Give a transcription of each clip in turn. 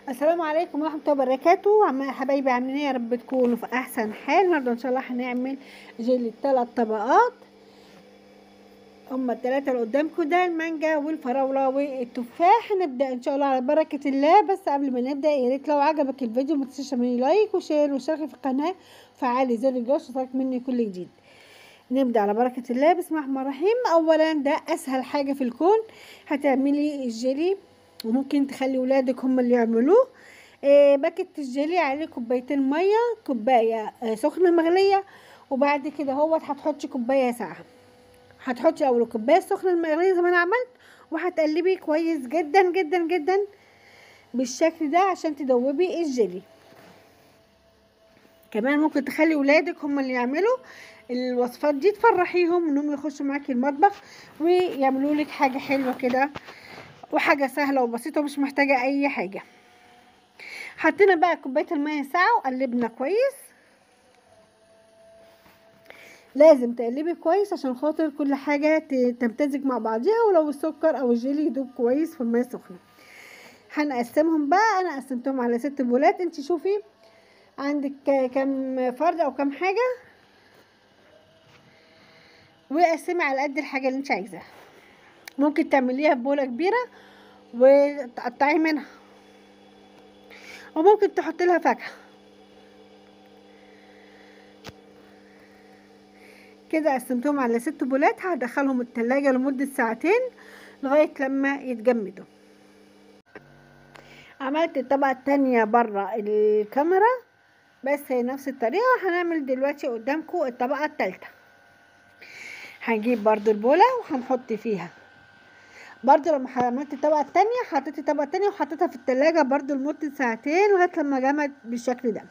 السلام عليكم ورحمه الله وبركاته. حبايبي عاملين ايه؟ يا رب تكونوا في احسن حال. النهارده ان شاء الله هنعمل جيلي 3 طبقات. هما الثلاثه اللي قدامكم ده المانجا والفراوله والتفاح. هنبدا ان شاء الله على بركه الله. بس قبل ما نبدا يا ريت لو عجبك الفيديو ما تنسيش تعملي لايك وشير واشتركي في القناه وفعلي زر الجرس يوصلك مني كل جديد. نبدا على بركه الله. بسم الله الرحمن الرحيم. اولا ده اسهل حاجه في الكون. هتعملي الجيلي وممكن تخلي ولادك هم اللي يعملوه. باكت الجيلي عليه كوبايتين ميه، كوبايه سخنه مغليه، وبعد كده هتحطي كوبايه ساقعه. هتحطي اول كوبايه سخنه المغليه زي ما انا عملت، وهتقلبي كويس جدا جدا جدا بالشكل ده عشان تدوبي الجيلي. كمان ممكن تخلي ولادك هم اللي يعملوا الوصفات دي، تفرحيهم انهم يخشوا معاكي المطبخ ويعملوا لك حاجه حلوه كده وحاجه سهله وبسيطه ومش محتاجه اي حاجه. حطينا بقى كوبايه الميه ساعه وقلبنا كويس. لازم تقلبي كويس عشان خاطر كل حاجه تمتزج مع بعضيها، ولو السكر او الجيلي يدوب كويس في الميه السخنه. هنقسمهم بقى. انا قسمتهم على 6 بولات. انت شوفي عندك كم فرد او كم حاجه وقسمي على قد الحاجه اللي انت عايزاها. ممكن تعمليها في بوله كبيره وتقطعي منها، وممكن تحطي لها فاكهه. كده قسمتهم على 6 بولات. هدخلهم التلاجة لمدة ساعتين لغاية لما يتجمدوا. عملت الطبقة التانية برا الكاميرا بس هي نفس الطريقة. هنعمل دلوقتي قدامكم الطبقة التالتة. هنجيب برضو البولة وهنحط فيها برضو. لما عملت الطبقة التانية حطيت الطبقة التانية وحطيتها في التلاجة برضو لمدة ساعتين لغاية لما جمد بالشكل ده.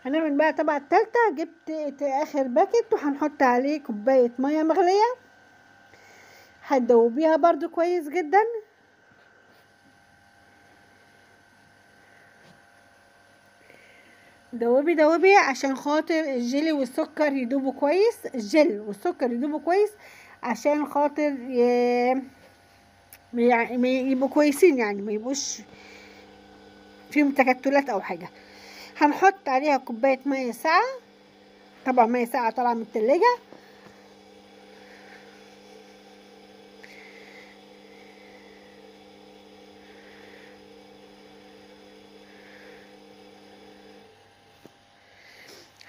هنعمل بقى الطبقة التالتة. جبت اخر باكت وهنحط عليه كوباية مية مغلية. هتدوبيها برضو كويس جدا. دوبي عشان خاطر الجيلي والسكر يدوبوا كويس. الجل والسكر يدوبوا كويس عشان خاطر يبقوا كويسين، يعني ما يبقوش فيهم تكتلات او حاجه. هنحط عليها كوبايه ميه ساقعه، طبعا ميه ساقعه طالعه من التلاجة.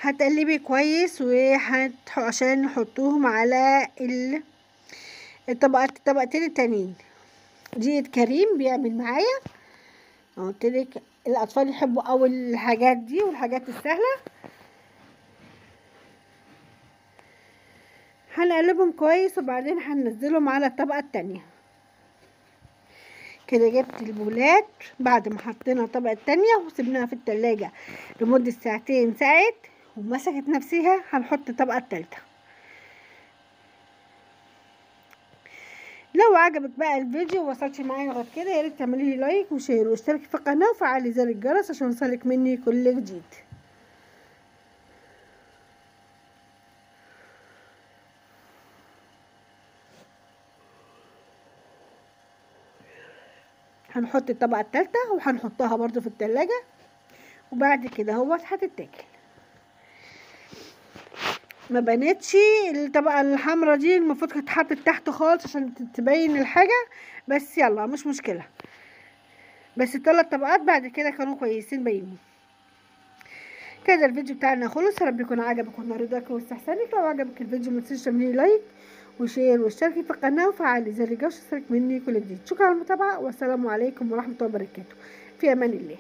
هتقلبي كويس عشان نحطوهم على الطبقتين التانيين. دي كريم بيعمل معايا. قلتلك الاطفال يحبوا قوي الحاجات دي والحاجات السهله. هنقلبهم كويس وبعدين هننزلهم على الطبقه التانية. كده جبت البولات بعد ما حطينا الطبقه التانية وسبناها في التلاجة لمده ساعتين. ساعت ومسكت نفسها. هنحط الطبقه التالتة. لو عجبك بقى الفيديو ووصلتي معايا لغايه كده يا ريت تعملي لي لايك وشير واشتركي في القناه وفعلي زر الجرس عشان يوصلك مني كل جديد. هنحط الطبقه الثالثه وهنحطها برضو في التلاجة وبعد كده هتتاكل. ما بانتش الطبقه الحمراء دي، المفروض كانت تتحط تحت خالص عشان تبين الحاجه، بس يلا مش مشكله. بس ال3 طبقات بعد كده كانوا كويسين باينين. كده الفيديو بتاعنا خلص. يا رب يكون عجبك ونرضاك واستحسانك. لو عجبك الفيديو ما تنسيش تعملي لايك وشير واشتركي في القناه وفعلي زر الجرس يوصلك مني كل جديد. شكرا على المتابعه والسلام عليكم ورحمه الله وبركاته. في امان الله.